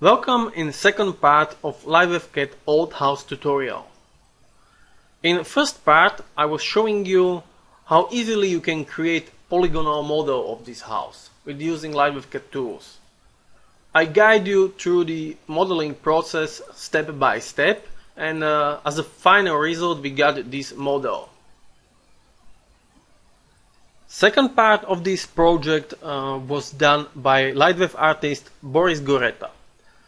Welcome in second part of LwCad Old House tutorial. In first part I was showing you how easily you can create polygonal model of this house with using LwCad tools. I guide you through the modeling process step by step, and as a final result we got this model. Second part of this project was done by lightwave artist Boris Goreta.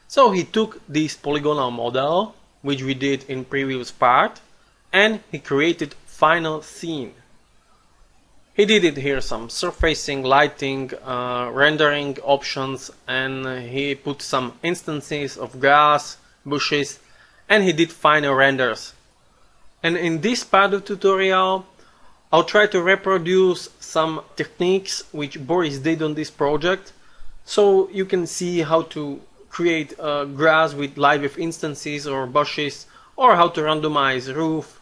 So he took this polygonal model, which we did in previous part, and he created final scene. He did it here some surfacing, lighting, rendering options, and he put some instances of grass, bushes, and he did final renders. And in this part of the tutorial I'll try to reproduce some techniques which Boris did on this project, so you can see how to create grass with lightwave instances or bushes, or how to randomize roof,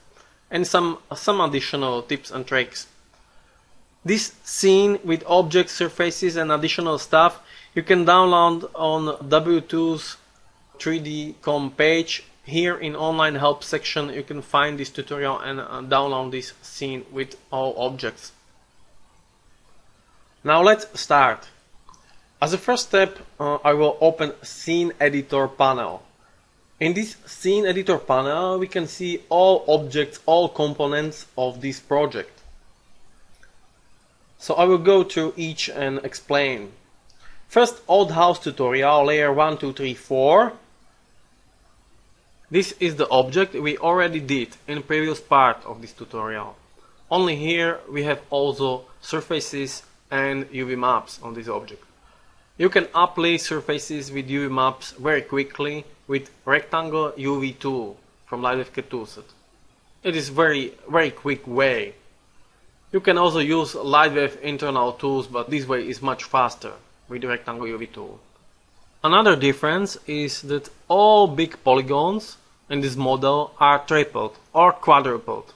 and some additional tips and tricks. This scene with objects, surfaces and additional stuff you can download on W2's 3D.com page. Here in online help section you can find this tutorial and download this scene with all objects. Now let's start. As a first step I will open Scene Editor panel. In this Scene Editor panel we can see all objects, all components of this project. So I will go through each and explain. First, Old House tutorial, layer 1, 2, 3, 4. This is the object we already did in previous part of this tutorial. Only here we have also surfaces and UV maps on this object. You can apply surfaces with UV maps very quickly with rectangle UV tool from LwCad toolset. It is very quick way. You can also use lightwave internal tools, but this way is much faster with the rectangle UV tool. Another difference is that all big polygons in this model are tripled or quadrupled.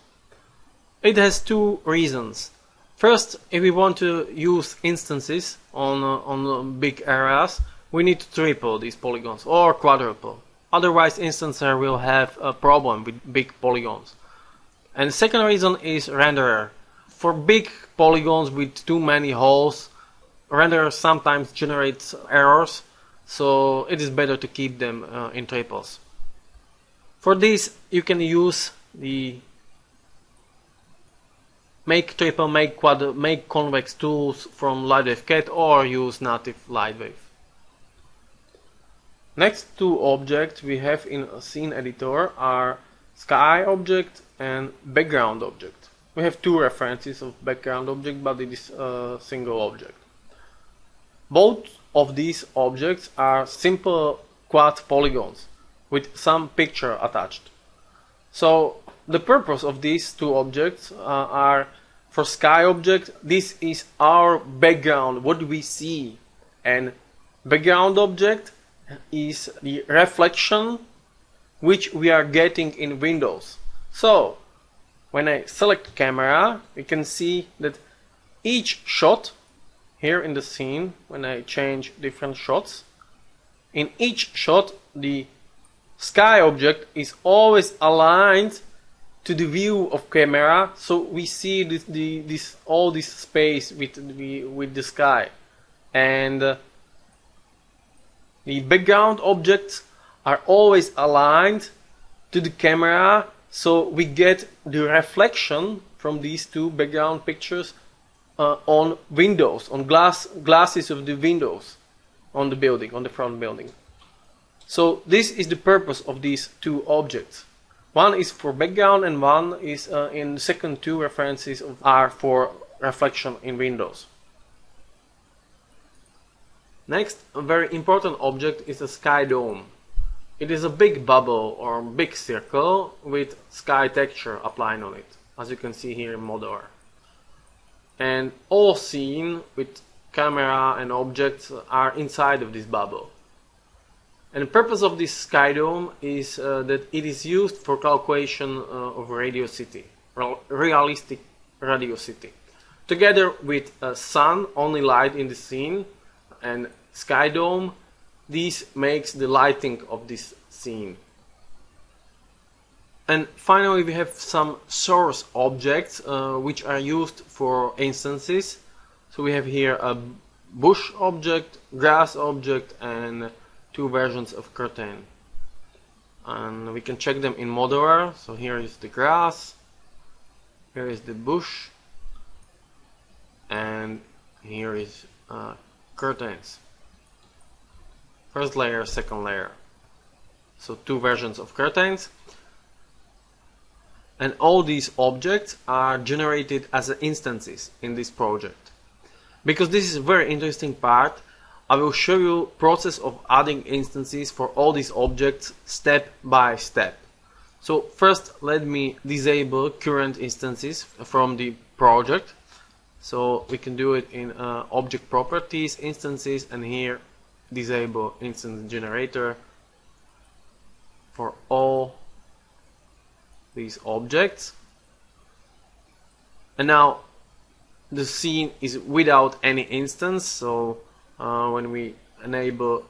It has two reasons. First, if we want to use instances on big areas, we need to triple these polygons or quadruple. Otherwise, instancer will have a problem with big polygons. And the second reason is renderer. For big polygons with too many holes, renderer sometimes generates errors, so it is better to keep them in triples. For this you can use the make triple, make quad, make convex tools from LwCad or use native lightwave. Next two objects we have in a scene editor are sky object and background object. We have two references of background object, but it is a single object. Both of these objects are simple quad polygons with some picture attached. So the purpose of these two objects are for sky object, this is our background, what we see, and background object is the reflection which we are getting in windows. So when I select camera, you can see that each shot here in the scene, when I change different shots, in each shot the sky object is always aligned to the view of camera, so we see all this space with the sky, and the background objects are always aligned to the camera, so we get the reflection from these two background pictures on windows, on glasses of the windows on the building, on the front building. So this is the purpose of these two objects. One is for background and one is in the second two references are for reflection in windows. Next, a very important object is a sky dome. It is a big bubble or big circle with sky texture applied on it, as you can see here in Modeler. And all scene with camera and objects are inside of this bubble. And the purpose of this sky dome is that it is used for calculation of radiosity, realistic radiosity. Together with sun, only light in the scene, and sky dome, This makes the lighting of this scene. And finally we have some source objects which are used for instances. So we have here a bush object, grass object, and two versions of curtain. And we can check them in modeler. So here is the grass, here is the bush, and here is curtains. First layer, second layer. So two versions of curtains. And all these objects are generated as instances in this project. Because this is a very interesting part, I will show you process of adding instances for all these objects step by step. So first let me disable current instances from the project. So we can do it in object properties, instances, and here disable instance generator for all these objects. And now the scene is without any instance, so when we enable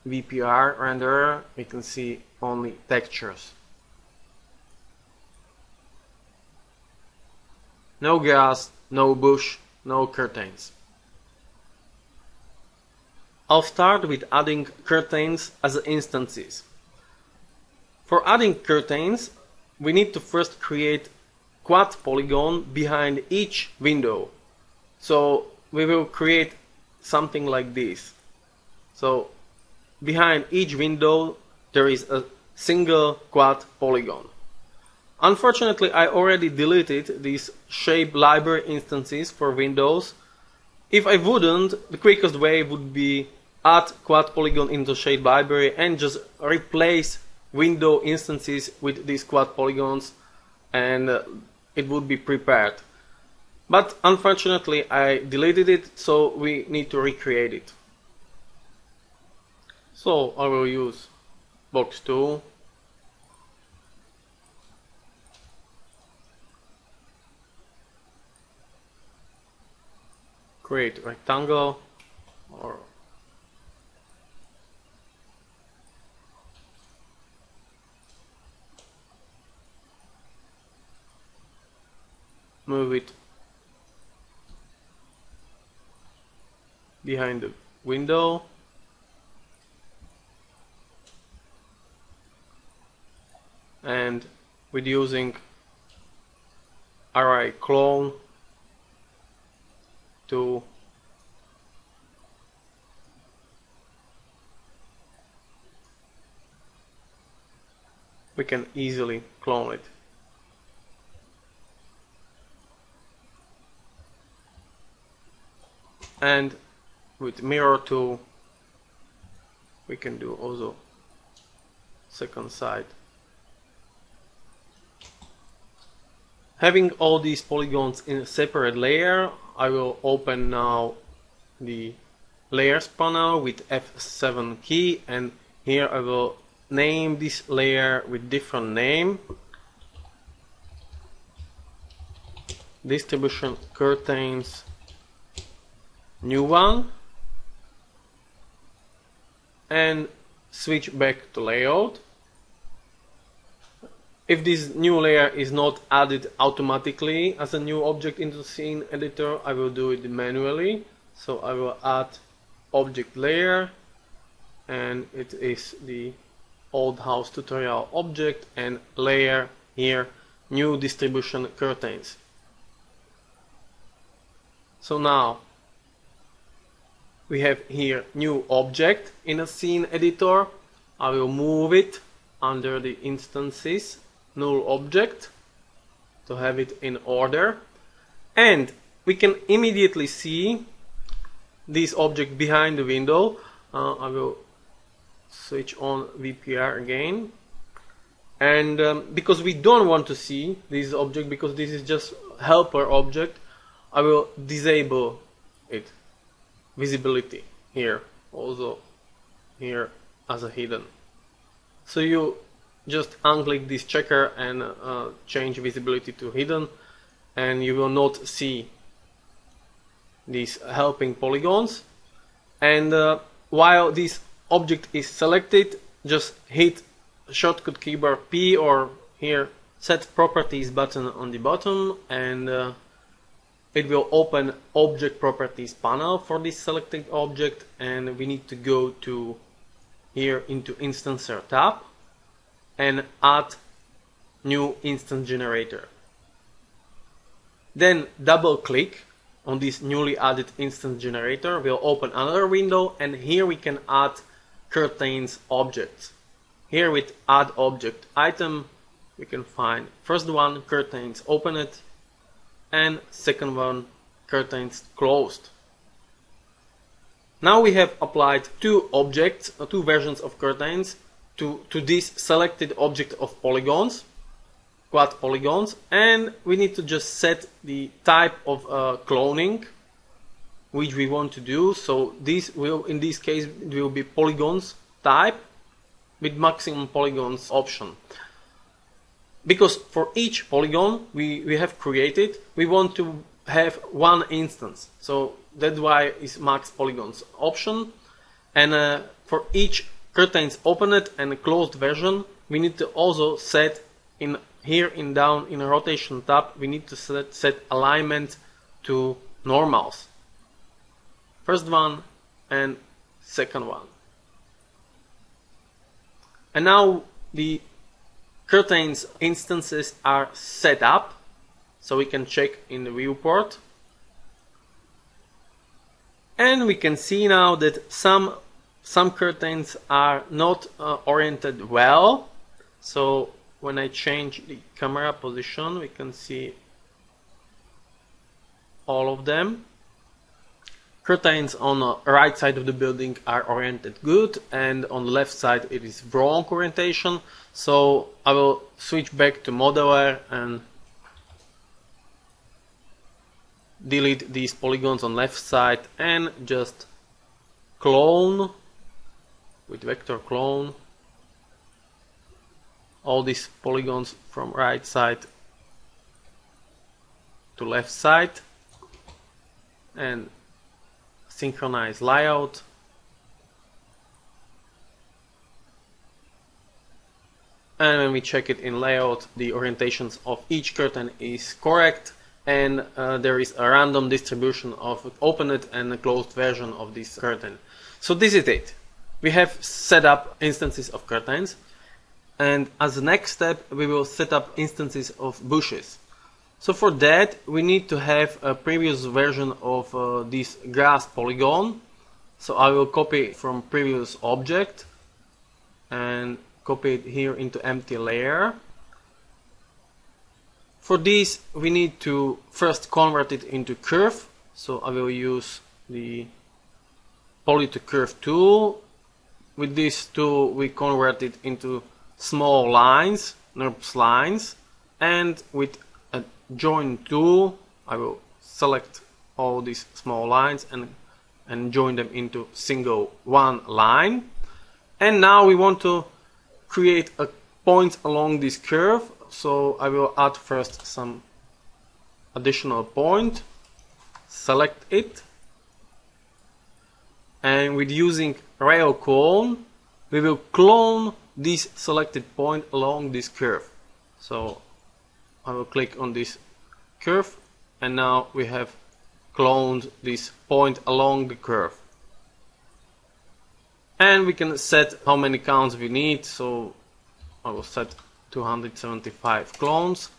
VPR renderer, we can see only textures. No grass, no bush, no curtains. I'll start with adding curtains as instances. For adding curtains, we need to first create quad polygon behind each window. So we will create something like this. So behind each window there is a single quad polygon. Unfortunately, I already deleted these shape library instances for Windows. If I wouldn't, the quickest way would be add quad polygon into shape library and just replace window instances with these quad polygons, and it would be prepared. But unfortunately I deleted it, so we need to recreate it. So I will use box tool, create rectangle, or move it behind the window, and with using array clone to we can easily clone it. And with mirror tool we can do also second side. Having all these polygons in a separate layer, I will open now the layers panel with F7 key, and here I will name this layer with different name. Distribution curtains new one, and switch back to layout. If this new layer is not added automatically as a new object into the scene editor, I will do it manually. So I will add object layer, and it is the old house tutorial object, and layer here new distribution curtains. So now we have here new object in a scene editor. I will move it under the instances null object to have it in order, and we can immediately see this object behind the window. I will switch on VPR again, and because we don't want to see this object, because this is just helper object, I will disable it, visibility here, also here as a hidden. So you just unclick this checker and change visibility to hidden, and you will not see these helping polygons. And while this object is selected, just hit shortcut keyboard P, or here set properties button on the bottom, and it will open object properties panel for this selected object, and we need to go to here into instancer tab and add new instance generator. Then double click on this newly added instance generator, will open another window, and here we can add curtains objects. Here with add object item we can find first one curtains opened and second one curtains closed. Now we have applied two objects, two versions of curtains to this selected object of polygons, quad polygons, and we need to just set the type of cloning which we want to do. So this will, in this case, it will be polygons type with maximum polygons option. Because for each polygon we have created, we want to have one instance. So that's why it's max polygons option. And for each curtains opened and closed version, we need to also set in here in down in a rotation tab, we need to set alignment to normals. First one and second one. And now the curtains instances are set up, so we can check in the viewport. And we can see now that some curtains are not oriented well. So when I change the camera position, we can see all of them. Curtains on the right side of the building are oriented good, and on the left side it is wrong orientation. So I will switch back to modeler and delete these polygons on left side and just clone with vector clone all these polygons from right side to left side and synchronize layout. And when we check it in layout, the orientations of each curtain is correct, and there is a random distribution of opened and closed version of this curtain. So this is it. We have set up instances of curtains, and as the next step we will set up instances of bushes. So for that we need to have a previous version of this grass polygon. So I will copy from previous object and copy it here into empty layer. For this we need to first convert it into curve. So I will use the Poly to Curve tool. With this tool we convert it into small lines, NURBS lines, and with a join tool I will select all these small lines and join them into single one line. And now we want to create a point along this curve, so I will add first some additional point, select it, and with using rail clone we will clone this selected point along this curve. So I will click on this curve, and now we have cloned this point along the curve. And we can set how many counts we need, so I will set 275 clones.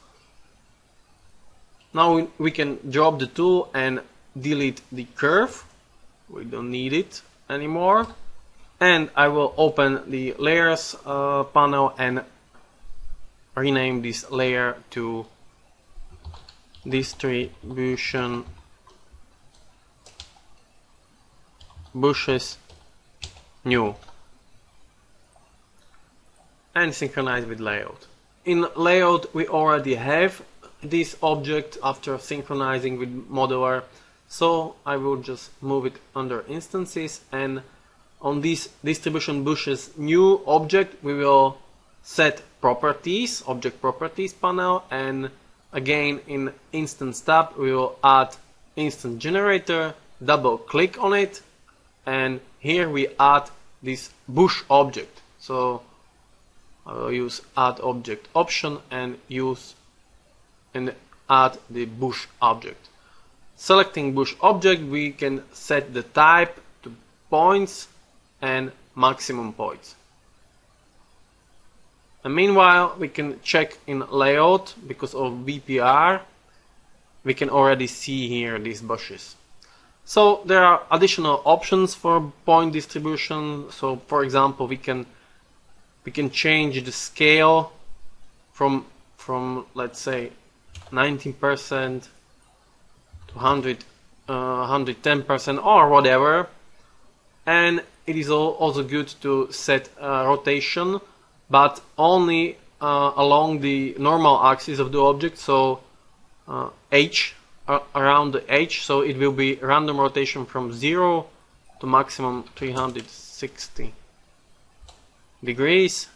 Now we can drop the tool and delete the curve. We don't need it anymore. And I will open the layers panel and rename this layer to distribution bushes new, and synchronize with layout. In layout we already have this object after synchronizing with modeler, so I will just move it under instances, and on this distribution bushes new object we will set properties, object properties panel, and again in instance tab we will add instance generator, double click on it and here we add this bush object. So I will use add object option and add the bush object. Selecting bush object, we can set the type to points and maximum points. And meanwhile, we can check in layout. Because of BPR, we can already see here these bushes. So there are additional options for point distribution. So for example, we can change the scale from let's say 19% to 110% or whatever. And it is also good to set rotation, but only along the normal axis of the object, so H, around the H, so it will be random rotation from 0 to maximum 360 degrees,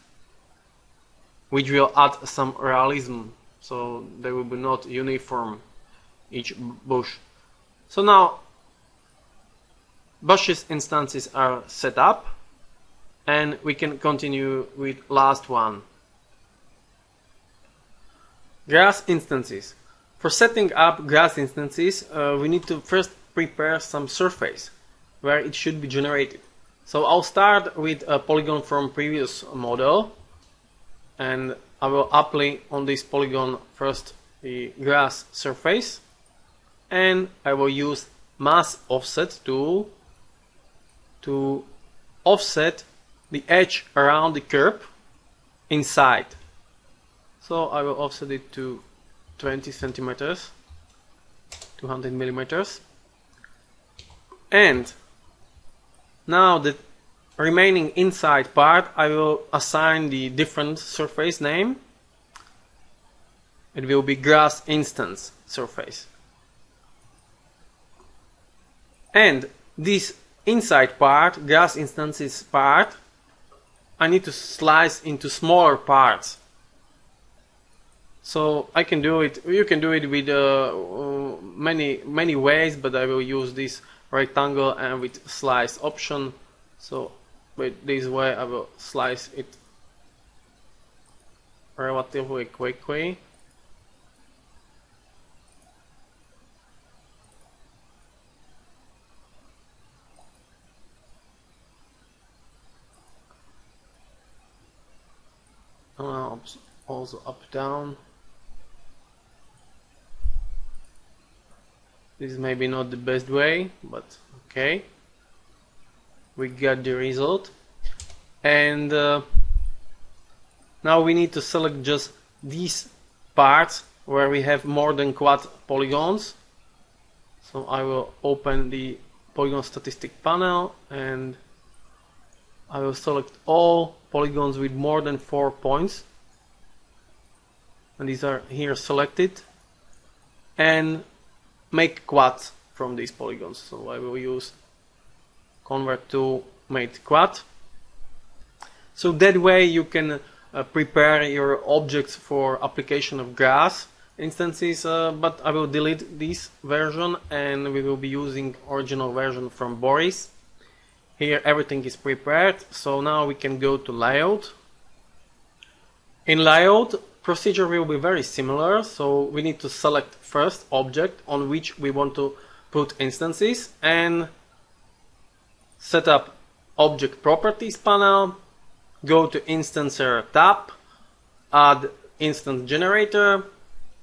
which will add some realism, so they will be not uniform each bush. So now bushes instances are set up, and we can continue with last one. Grass instances. For setting up grass instances, we need to first prepare some surface where it should be generated. So I'll start with a polygon from previous model, and I will apply on this polygon first the grass surface, and I will use mass offset tool to offset the edge around the curve inside. So I will offset it to 20 centimeters, 200 millimeters. And now the remaining inside part, I will assign the different surface name. It will be grass instance surface. And this inside part, grass instances part, I need to slice into smaller parts. So I can do it, you can do it with many ways, but I will use this rectangle and with slice option. So with this way I will slice it relatively quickly. Also up down. This is maybe not the best way, but okay, we got the result. And now we need to select just these parts where we have more than quad polygons. So I will open the polygon statistic panel, and I will select all polygons with more than 4 points, and these are here selected, and make quads from these polygons. So I will use convert to make quad. So that way you can prepare your objects for application of grass instances, but I will delete this version and we will be using original version from Boris. Here everything is prepared, so now we can go to layout. In layout, procedure will be very similar, so we need to select first object on which we want to put instances and set up object properties panel, go to instancer tab, add instance generator,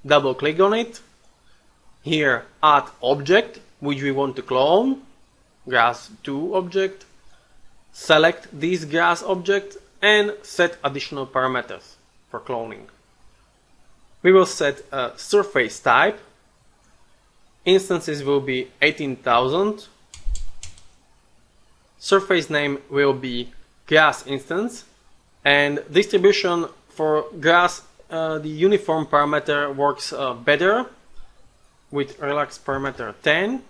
double click on it, here add object which we want to clone, grass2 object, select this grass object and set additional parameters for cloning. We will set a surface type. Instances will be 18,000. Surface name will be grass instance, and distribution for grass, the uniform parameter works better with relaxed parameter 10.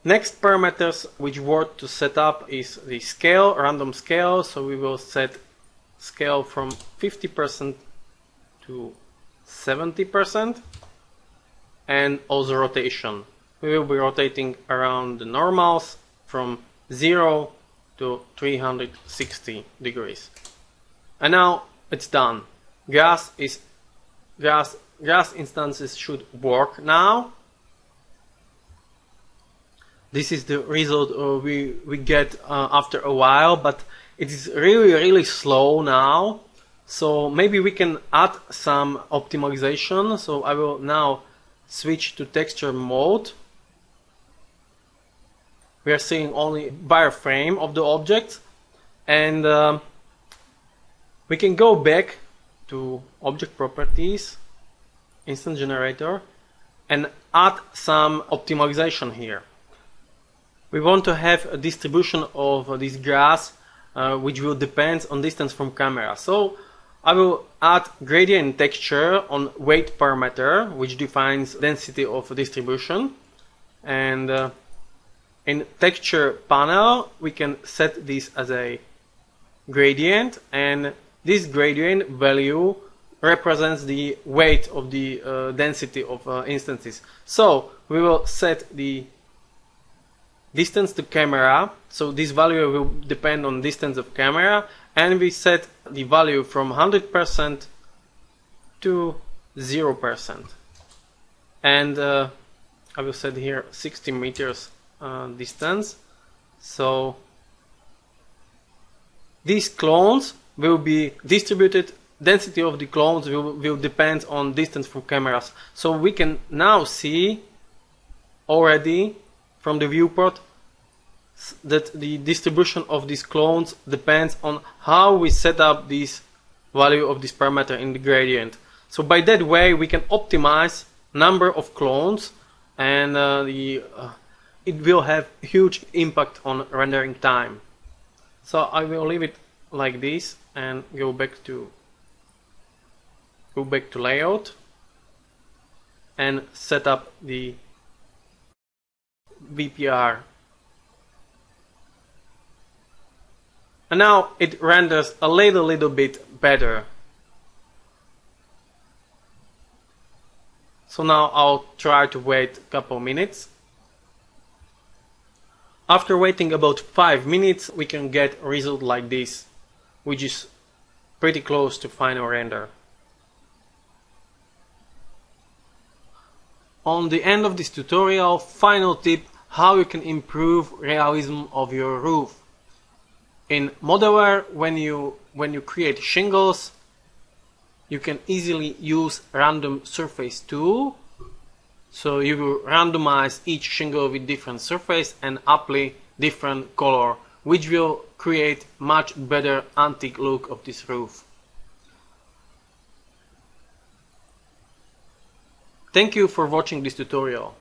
Next parameters which work to set up is the scale, random scale, so we will set scale from 50% to 70%, and also rotation. We will be rotating around the normals from 0 to 360 degrees. And now it's done. Grass instances should work now. This is the result we get after a while, but it is really slow now. So maybe we can add some optimization. So I will now switch to texture mode. We are seeing only wireframe of the object, and we can go back to object properties, instance generator, and add some optimization here. We want to have a distribution of this grass which will depend on distance from camera. So I will add gradient texture on weight parameter, which defines density of distribution. And in texture panel, we can set this as a gradient, and this gradient value represents the weight of the density of instances. So we will set the distance to camera, so this value will depend on distance of camera, and we set the value from 100% to 0%. And I will set here 60 meters distance. So these clones will be distributed, density of the clones will depend on distance from cameras. So we can now see already from the viewport that the distribution of these clones depends on how we set up this value of this parameter in the gradient. So by that way we can optimize number of clones, and it will have huge impact on rendering time. So I will leave it like this and go back to layout and set up the VPR. And now it renders a little bit better. So now I'll try to wait a couple minutes. After waiting about 5 minutes, we can get a result like this, which is pretty close to final render. On the end of this tutorial, final tip how you can improve realism of your roof. In Modeler, when you create shingles, you can easily use random surface tool. So you will randomize each shingle with different surface and apply different color, which will create much better antique look of this roof. Thank you for watching this tutorial.